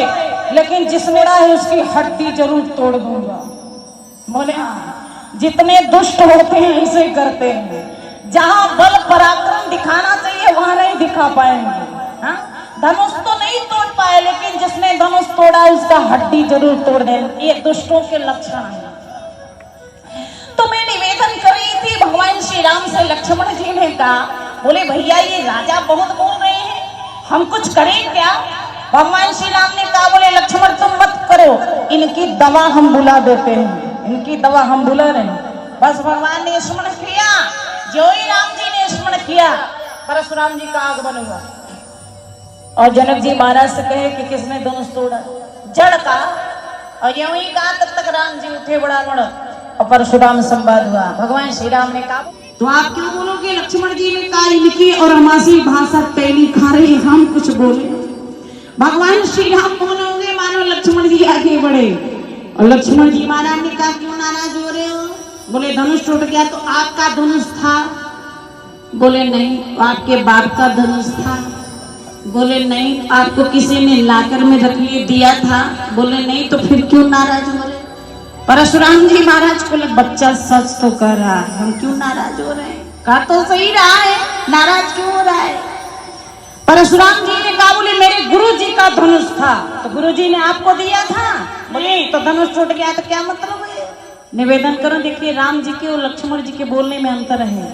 लेकिन जिसने रहा है उसकी हड्डी जरूर तोड़ दूंगा। बोले हाँ, जितने दुष्ट होते हैं ऐसे करते हैं, जहां बल पराक्रम दिखाना चाहिए वहां नहीं दिखा पाएंगे। हाँ, धनुष तो नहीं तोड़ पाए, लेकिन जिसने धनुष तोड़ा उसका हड्डी जरूर तोड़ दे, ये दुष्टों के लक्षण है। तो मैं निवेदन कर रही थी, भगवान श्री राम से लक्ष्मण जी ने कहा, बोले भैया ये राजा बहुत बोल रहे हैं, हम कुछ करें क्या। भगवान श्री राम ने कहा, बोले लक्ष्मण तुम मत करो, इनकी दवा हम बुला देते हैं, इनकी दवा हम बुला रहे हैं। बस भगवान ने स्मरण किया, जो ही राम जी ने स्मरण किया, परशुराम जी का आगमन हुआ। और जनक जी महाराज से कहे कि किसने धनुष तोड़ा, जड़ का। और यूं ही कहा, तब तक राम जी उठे बड़ा बड़ा और परशुराम संवाद हुआ। भगवान श्री राम ने कहा, तो आप क्यों बोलोगे। लक्ष्मण जी ने कहा, इनकी और हमारी भाषा पहली खा रही, हम कुछ बोले। भगवान श्री राम बोलोगे, मानो लक्ष्मण जी आगे बढ़े। और लक्ष्मण जी महाराज ने कहा, क्यों नाराज हो रहे हो। बोले धनुष टूट गया तो आपका धनुष था? बोले नहीं। आपके बाप का धनुष था? बोले नहीं। आपको किसी ने लाकर में रख लिए दिया था? बोले नहीं। तो फिर क्यों नाराज हो रहे? परशुराम जी महाराज को लग बच्चा सच तो कर रहा है, हम क्यों नाराज हो रहे हैं? कहा तो सही रहा है, नाराज क्यों हो रहा है? परशुराम जी ने कहा बोले मेरे गुरु जी का धनुष था, तो गुरु जी ने आपको दिया था? बोले तो धनुष टूट गया तो क्या मतलब है? निवेदन करो, देखिए राम जी के और लक्ष्मण जी के बोलने में अंतर है।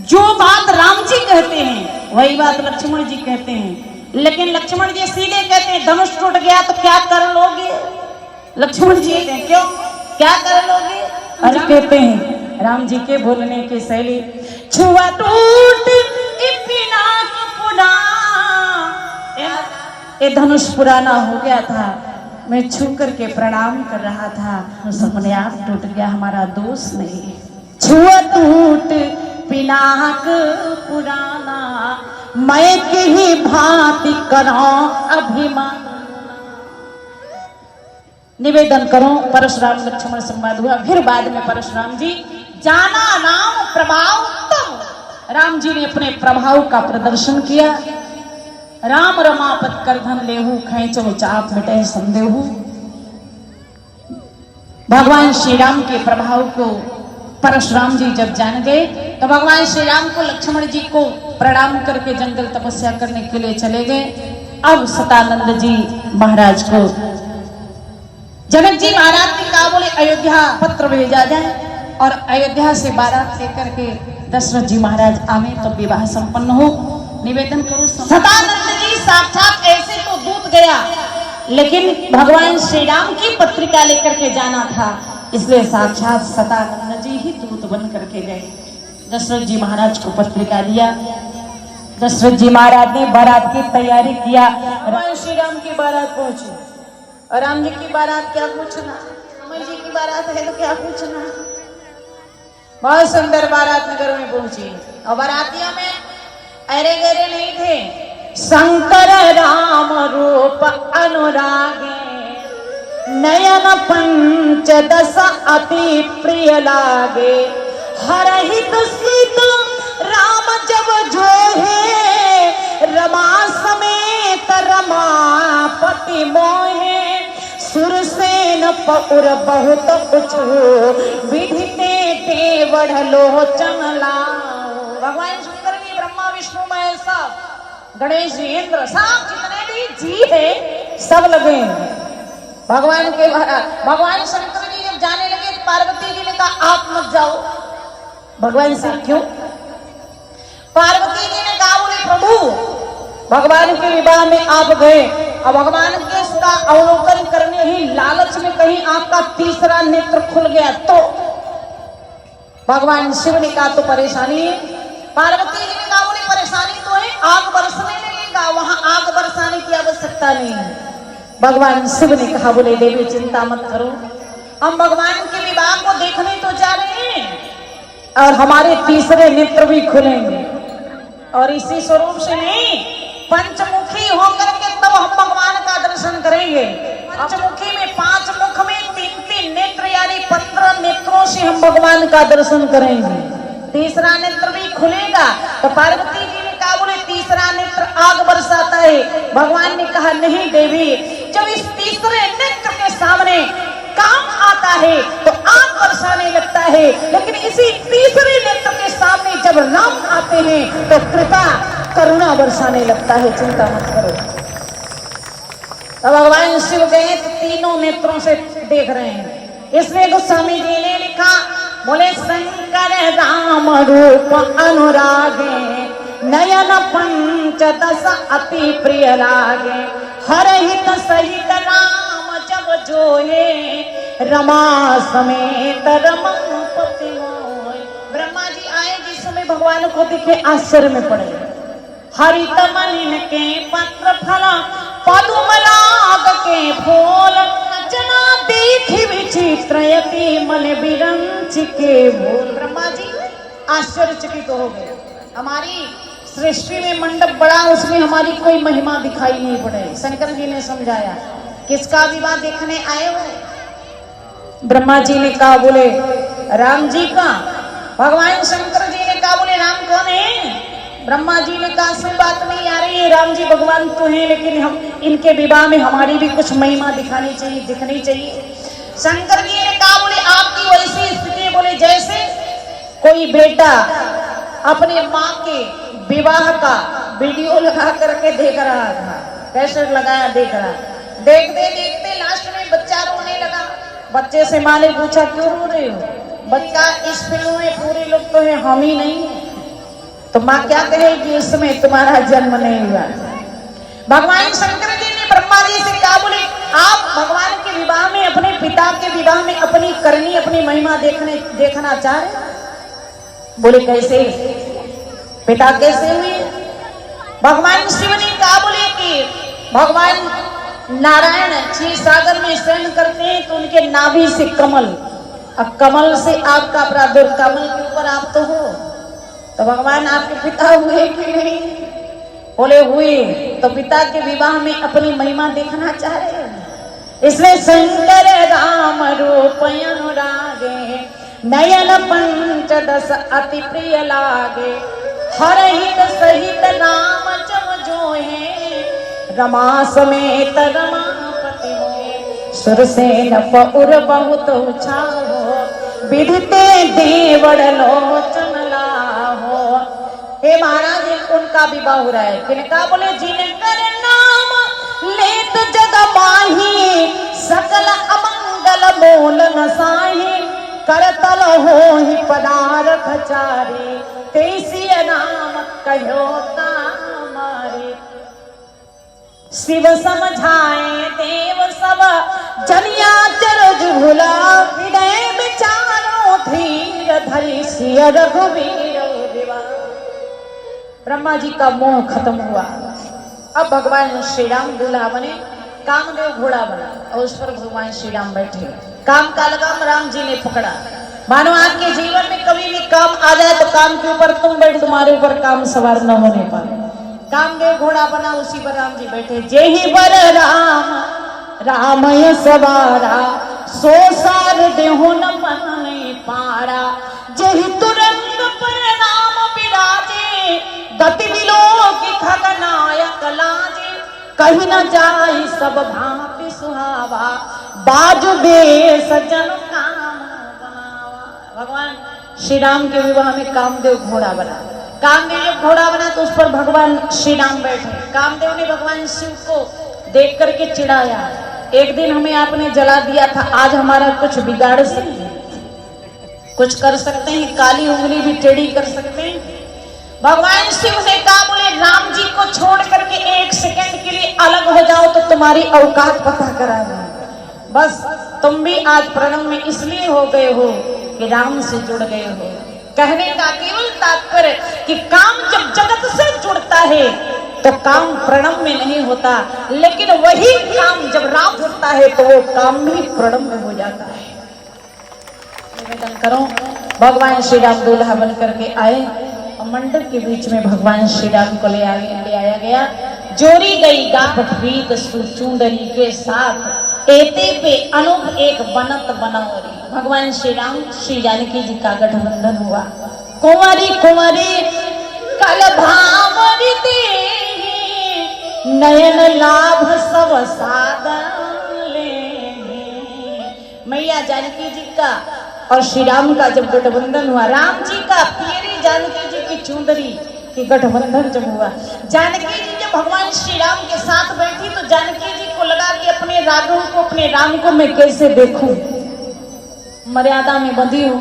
जो बात राम जी कहते हैं वही बात लक्ष्मण जी कहते हैं, लेकिन लक्ष्मण जी सीधे कहते हैं धनुष टूट गया तो क्या कर लोगे? लक्ष्मण जी कहते हैं क्यों, क्या कर लोगे? अरे कहते हैं राम जी के बोलने की शैली, छुआ टूट ये धनुष पुराना हो गया था, मैं छू करके प्रणाम कर रहा था, अपने आप टूट गया, हमारा दोष नहीं। छुआ टूट पिनाक पुराना, मैं के ही भांति करो अभिमान। निवेदन करो, परशुराम लक्ष्मण संवाद हुआ। फिर बाद में परशुराम जी जाना राम प्रभाव उत्तम, राम जी ने अपने प्रभाव का प्रदर्शन किया। राम रमापत करधन लेहू, खैचो चाप मिटे संदेहू। भगवान श्री राम के प्रभाव को परशुराम जी जब जान गए तो भगवान श्री राम को लक्ष्मण जी को प्रणाम करके जंगल तपस्या करने के लिए चले गए। अब सतानंद जी महाराज को जनक जी महाराज ने कहा बोले अयोध्या पत्र भेजा जाए और अयोध्या से बारात लेकर के दशरथ जी महाराज आवे तो विवाह संपन्न हो। निवेदन करो, सतानंद जी साक्षात ऐसे तो दूत गया, लेकिन भगवान श्री राम की पत्रिका लेकर के जाना था, इसलिए साक्षात सतानंद जी ही दूत बन करके गए। दशरथ जी महाराज को पत्रिका दिया। दशरथ जी महाराज ने बारात की तैयारी किया। भगवान श्री राम की बारात पहुंची और राम जी की बारात क्या पूछना, राम जी की बारात है तो क्या पूछना। बहुत सुंदर बारात नगर में पहुंची और बारातियों में अरे गरे नहीं थे। शंकर राम रूप अनुरागे, नयन पंचदश अति प्रिय लागे। हरहित सीता राम जब जो है, रमा समेत रमापति मोहे। सुरसेन पौर बहुत कुछ विधिते देवढ़ लोचन लाओ। भगवान शंकर की ब्रह्मा विष्णु महेश गणेश जी इंद्र सब जितने भी जी है सब लगे भगवान के। भगवान शंकर जी जब जाने लगे तो पार्वती जी ने कहा आप मत जाओ। भगवान से क्यों? पार्वती जी ने कहा बोले प्रभु भगवान के विवाह में आप गए और भगवान के इसका अवलोकन करने ही लालच में कहीं आपका तीसरा नेत्र खुल गया तो? भगवान शिव ने कहा तो परेशानी है। पार्वती जी ने कहा बोले परेशानी तो है, आग बरसने लगेगा, वहां आग बरसाने की आवश्यकता नहीं है। भगवान शिव ने कहा बोले देवी चिंता मत करो, हम भगवान के विवाह को देखने तो जा रहे हैं और हमारे तीसरे नेत्र भी खुलेंगे और इसी स्वरूप से नहीं पंचमुखी होकर के तब हम भगवान का दर्शन करेंगे। पंचमुखी में 5 मुख में 3-3 नेत्र यानी 15 नेत्रों से हम भगवान का दर्शन करेंगे। तीसरा नेत्र भी खुलेगा तो पार्वती जी ने कहा बोले तीसरा नेत्र आग बरसाता है। भगवान ने कहा नहीं देवी, जब इस तीसरे नेत्र के सामने काम आता है तो आग बरसाने लगता है, लेकिन इसी तीसरे नेत्र के सामने जब राम आते हैं तो कृपा करुणा बरसाने लगता है, चिंता मत करो। तो भगवान शिव गए तो तीनों नेत्रों से देख रहे हैं, इसलिए गोस्वामी जी ने लिखा बोले शंकर राम रूप अनुरागे, नयन पंचदश अति प्रिय लागे। हरहित सहित राम जब जोए, रमा समेत रमापति मोए। ब्रह्मा जी आए जिस समय भगवान को दिखे आश्चर्य में पड़े। हरित मलिन के पत्र फल, पदुमराग के फूल, जना देखी विचित्रयति मन बिरंच के भूल। ब्रह्मा जी आश्चर्यचकित हो गए। हमारी सृष्टि में मंडप बड़ा, उसमें हमारी कोई महिमा दिखाई नहीं पड़े। शंकर जी ने समझाया किसका विवाह देखने आए हो? ब्रह्मा जी ने कहा बोले राम जी का। भगवान शंकर जी ने कहा, बोले राम कौन है? ब्रह्मा जी ने कहा, कोई बात नहीं आ रही है, राम जी भगवान तो हैं, लेकिन हम इनके विवाह में हमारी भी कुछ महिमा दिखनी चाहिए। शंकर जी ने कहा, बोले आपकी वैसी स्थिति, बोले जैसे कोई बेटा अपने माँ के विवाह का वीडियो लगा करके देख रहा था, कैसेट लगाया देख रहा, देखते लास्ट में बच्चा रोने लगा। बच्चे से माँ ने पूछा, क्यों रो रहे हो? बच्चा, इस फिल्म में पूरे लोग तो है, हम ही नहीं है। तो माँ क्या कहेगी, इसमें तुम्हारा जन्म नहीं हुआ। भगवान शंकर जी ने ब्रह्मा जी से कहा, बोले आप भगवान के विवाह में, अपने पिता के विवाह में अपनी करनी, अपनी महिमा देखना चाह रहे? बोले कैसे? पिता कैसे हुए? भगवान शिव ने कहा, बोले कि भगवान नारायण क्षीर सागर में शयन करते हैं तो उनके नाभि से कमल, अब कमल से आपका प्रादुर्भाव, कमल के ऊपर आप तो हो, तो भगवान आपके पिता हुए कि नहीं? बोले हुए। तो पिता के विवाह में अपनी महिमा देखना चाह रहे हैं, इसलिए शंकर राम रूप अनुरागे, नयन पंचदश अति प्रिय लागे, हर हित सहित नाम जम जो है, रमा समेत रमापति मोहे, सुरसेन पउर बहुत उछाहो, विदिते देवड़ लोचन लाहो। हे महाराज, उनका विवाह हो रहा है, किनका? बोले जिनकर नाम लेत जग माही, सकल अमंगल मोल नसाही, करतल हो ही पदारथ चारी, तेसी नाम कहो तामारे। शिव समझाए देव सब, जनिया चरज भुला, हृदय विचारो धीर धरि सिय रघुवीर विवाह। ब्रह्मा जी का मोह खत्म हुआ। अब भगवान श्री राम दूल्हा बने, कामदेव घोड़ा बना और उस पर भगवान श्री राम बैठे। काम का लगाम राम जी ने पकड़ा। मानो आपके जीवन में कभी भी काम आ जाए तो काम के ऊपर तुम बैठ, तुम्हारे ऊपर काम सवार न होने पाए। कामदेव घोड़ा बना, उसी पर राम जी बैठे। जेहि बर राम रामय सवारा, सो सार देहो न मन नहीं पारा, जेहि तुरंग पर नाम विराजे, गति विलोकी खगनायक लाजे, कहीं न जाई सब भांति सुहावा, बाजु बे सज्जन काम बनावा। भगवान श्री राम के विवाह में कामदेव घोड़ा बना। कामदेव जब घोड़ा बना तो उस पर भगवान श्री राम बैठे। कामदेव ने भगवान शिव को देख करके चिढ़ाया, एक दिन हमें आपने जला दिया था, आज हमारा कुछ बिगाड़ सकते हैं, कुछ कर सकते हैं, काली उंगली भी टेढ़ी कर सकते हैं। भगवान शिव ने कहा, बोले राम जी को छोड़ करके एक सेकंड के लिए अलग हो जाओ तो तुम्हारी औकात पता करा जाए। बस तुम भी आज प्रणव में इसलिए हो गए हो कि राम से जुड़ गए हो। कहने का केवल तात्पर्य कि काम जब जगत से जुड़ता है तो काम प्रणव में नहीं होता, लेकिन वही काम जब राम जुड़ता है तो वो काम भी प्रणव में हो जाता है। निवेदन करो, भगवान श्री राम दूल्हा बन करके आए और मंडप के बीच में भगवान श्री राम को ले आया गया। जोड़ी गई गापट बीत सुचुंदरी के साथ, एते पे अनूप एक बनत बनौरी। भगवान श्री राम श्री जानकी जी का गठबंधन हुआ। कुंवरी कुंवरी कल भावरी देहि, नयन लाभ सब साधन ले। मैया जानकी जी का और श्री राम का जब गठबंधन हुआ, राम जी का पियरी जानकी जी की चुंदरी की गठबंधन जब हुआ, जानकी जी जब भगवान श्री राम के साथ बैठी तो जानकी जी को लगा कि अपने राघव को, अपने राम को मैं कैसे देखूं, मर्यादा में बंधी हूं,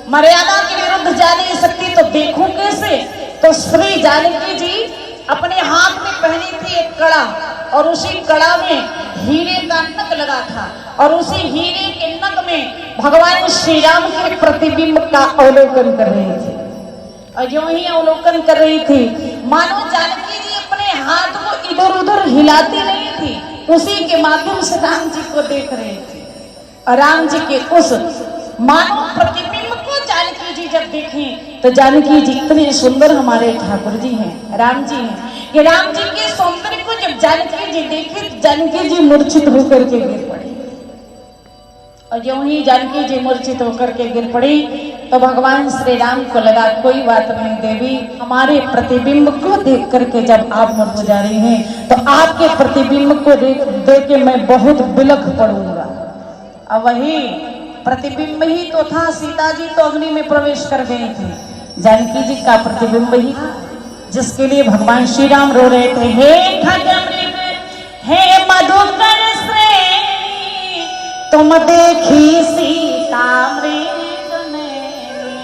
मर्यादा के विरुद्ध जा नहीं सकती तो देखूं कैसे। तो श्री जानकी जी अपने हाथ में पहनी थी एक कड़ा, और उसी कड़ा में हीरे का नक लगा था, और उसी हीरे के नक में भगवान श्री राम के प्रतिबिंब का अवलोकन कर रही थी। और जो ही अवलोकन कर रही थी, मानो जानकी जी अपने हाथ को इधर उधर हिलाती नहीं थी, उसी के माध्यम से राम जी को देख रही थी। और राम जी के उस मानो प्रतिबिंब को जानकी जी जब देखी तो जानकी जी इतने सुंदर हमारे ठाकुर जी हैं, राम जी हैं, कि राम जी के सौंदर्य को जब जानकी जी देखी, जानकी जी मूर्छित होकर के गिर पड़ी। और यूं ही जानकी जी मूर्छित होकर के गिर पड़ी तो भगवान श्री राम को लगा कोई बात नहीं देवी, हमारे प्रतिबिंब को देख करके जब आप मूर्छ जा रही हैं तो आपके प्रतिबिंब को देख के मैं बहुत बिलख पड़ूंगा। अब वही प्रतिबिंब ही तो था, सीता जी तो अग्नि में प्रवेश कर गई थी, जानकी जी का प्रतिबिंब ही था जिसके लिए भगवान श्री राम रो रहे थे। हे खगमृग हे मधुकर श्रेणी, तुम देखी सीता मृग नैनी,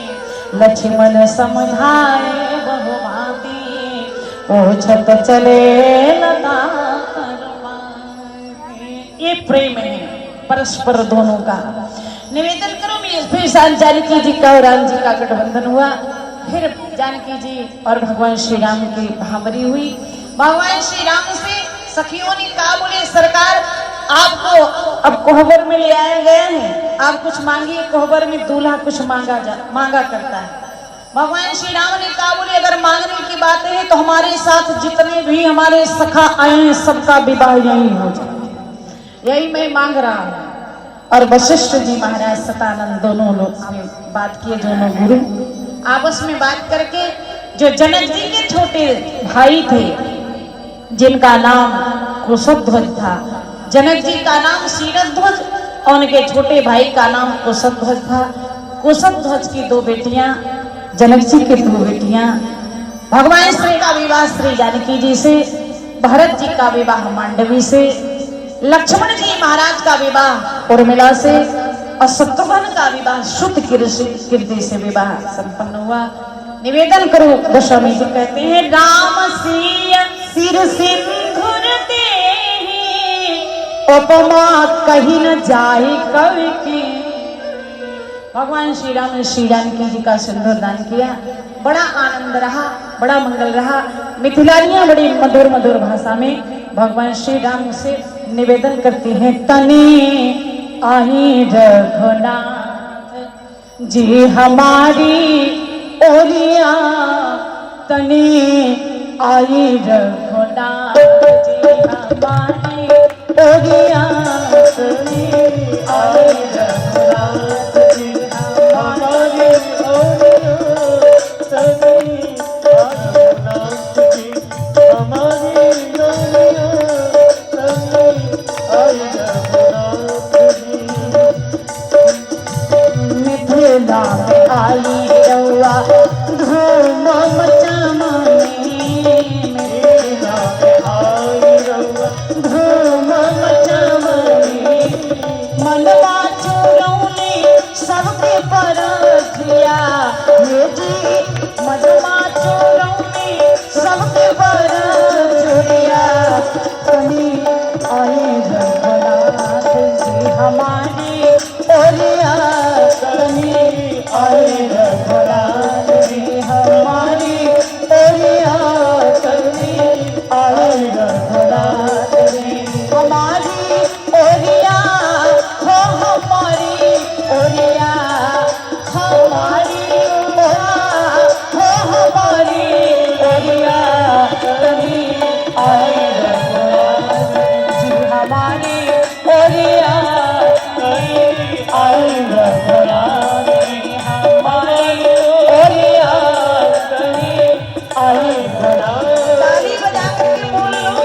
लक्ष्मण समझाए बहुभांति, पूछत चले लता करवाए। ये प्रेम है परस्पर दोनों का। निवेदन करो फिर जानकी जी का और राम जी का गठबंधन हुआ, फिर जानकी जी और भगवान श्री राम की भावरी हुई। भगवान श्री राम से सखियों ने कहा, बोले सरकार आपको अब कोहबर में ले आए गए हैं, आप कुछ मांगिए। कोहबर में दूल्हा कुछ मांगा करता है। भगवान श्री राम ने कहा, बोले अगर मांगने की बात है तो हमारे साथ जितने भी हमारे सखा आए हैं सबका विवाह यही हो जाए, यही मैं मांग रहा हूँ। और वशिष्ठ जी महाराज सतानंद दोनों लोग बात किए, दोनों गुरु आपस में बात करके, जो जनक जी के छोटे भाई थे जिनका नाम कुशध्वज था, जनक जी का नाम शीरध्वज और उनके छोटे भाई का नाम कुशध्वज था। कुशध्वज की दो बेटियां, जनक जी की दो बेटियां, भगवान श्री का विवाह श्री जानकी जी से, भरत जी का विवाह मांडवी से, लक्ष्मण जी महाराज का विवाह उर्मिला से और शत्रुघ्न का विवाह शुद्ध कीर्ति से विवाह संपन्न हुआ। निवेदन करो गोस्वामी जी कहते हैं, राम सिर सिंधुर देहि, उपमा कहीं न जाए कवि की। भगवान श्री राम ने श्री जानकी जी का सिंदूर दान किया, बड़ा आनंद रहा, बड़ा मंगल रहा। मिथिलानियां बड़ी मधुर मधुर भाषा में भगवान श्री राम से निवेदन करती हैं, तने आई रघुनाथ जी हमारी ओलिया, तने आई रघुनाथ जी हमारी ओलिया, तने आई रघुनाथ जी हमारी ओलिया, तने आई रघुनाथ जी हमारी ओलिया, मिथिला में आई रउआ धूम मचामानी, मिथिला में आई रउआ धूम मचामानी, मनवा चोरौनी सबके परथिया, ये जी मनवा चोरौनी सबके परथिया, कहीं आए रघुनाथ जी हमारी ओलिया, कहीं आए रघुनाथ जी हमारी ओलिया, कहीं आए रघुनाथ जी हमारी ओलिया, हो हमारी ओलिया, हमारी ओलिया, हो हमारी ओलिया, कहीं आए रघुनाथ जी हमारी ओलिया, कहीं आए रघुनाथ जी हमारी ओलिया, कहीं आए रघुनाथ। ताली बजा के बोलो।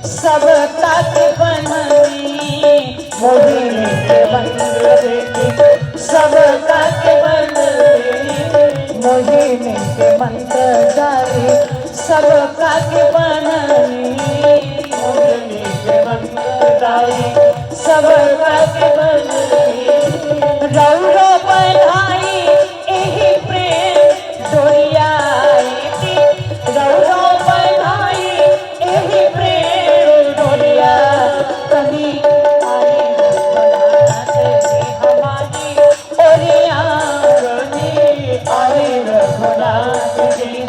सबका के बननी, मोहिनी के मंत्र देती सबका के बननी, मोहिनी के मंत्र जारी सबका के बननी, मोहिनी के मंत्र जारी सबका के बननी, रौरो बनाई यही प्रेम डोरिया, रौरो बनाई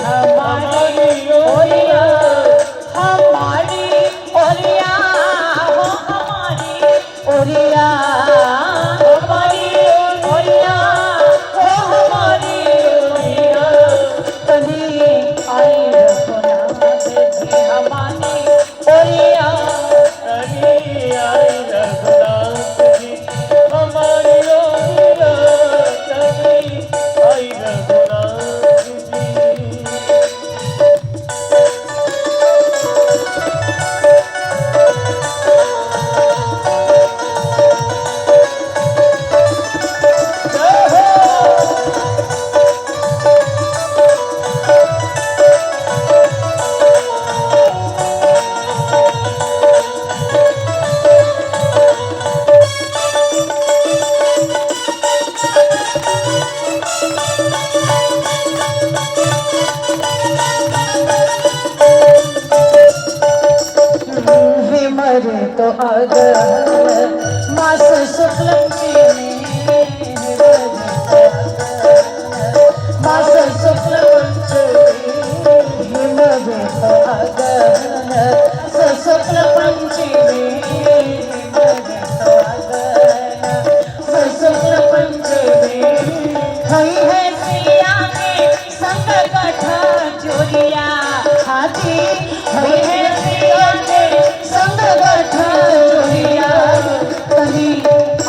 हमारी ओरिया, हमारी ओरिया हो हमारी ओरिया, हमारी ओरिया हो हमारी ओरिया, कभी आई रघुनाथ जी हमारी ओरिया, कभी आई रघुनाथ जी हमारी ओरिया, कभी आई रघुनाथ जी। मरे तो अगर मास शुक्ल मास शुक्ल मरे तो अगर शुक्ल पंचमी शुक्ल पंचमी हई है सिया के संग कठा चोरिया हाथी हई है सिया के संग कठा चोरिया, कभी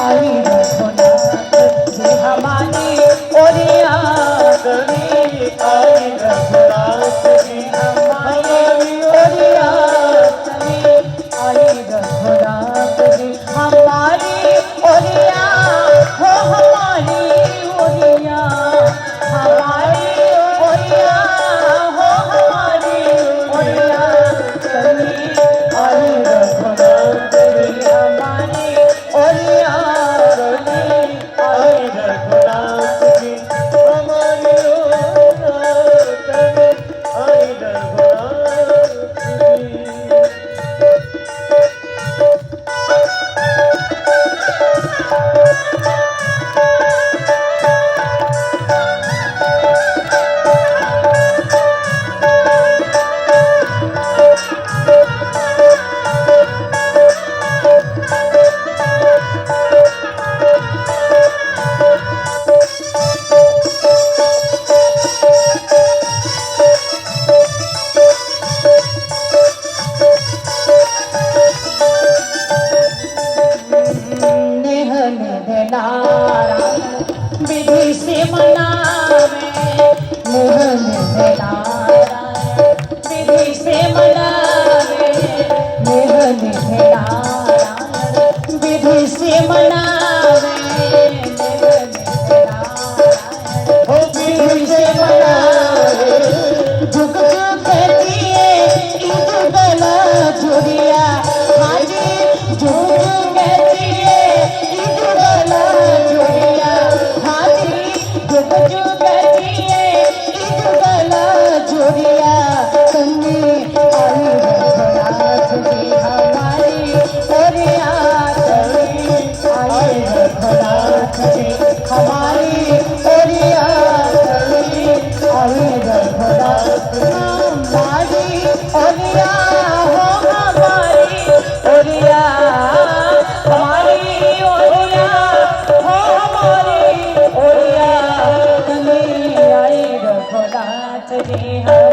आई रघुनाथ जी हमारी ओरिया, कभी आई रघुनाथ जी हमारी ओरिया, कभी आई रघुनाथ जी हमारी ओरिया हो हमारी ओरिया, हमारी ओरिया हो हमारी ओरिया, कभी आई रघुनाथ जी हमारी ओरिया, कभी आई रघुनाथ जी हमारी ओरिया, कभी आई रघुनाथ जी। नेह निधनारा विधि से मनावे, नेह निधनारा विधि से मनावे, नेह निधनारा विधि से मनावे, नेह निधनारा विधि से मनावे, झुक झुक दिए ईद गला चुरिया हाजी, झुक झुक दिए ईद गला चुरिया हाजी, झुक झुक दिए ईद गला चुरिया, कन्नी आई रघुनाथ जी हमारी ओरिया, कन्नी आई रघुनाथ जी हमारी ओरिया, कन्नी आई रघुनाथ हमारी ओरिया हो हमारी ओरिया, हमारी ओरिया हो हमारी ओरिया, कन्नी आई रघुनाथ जी।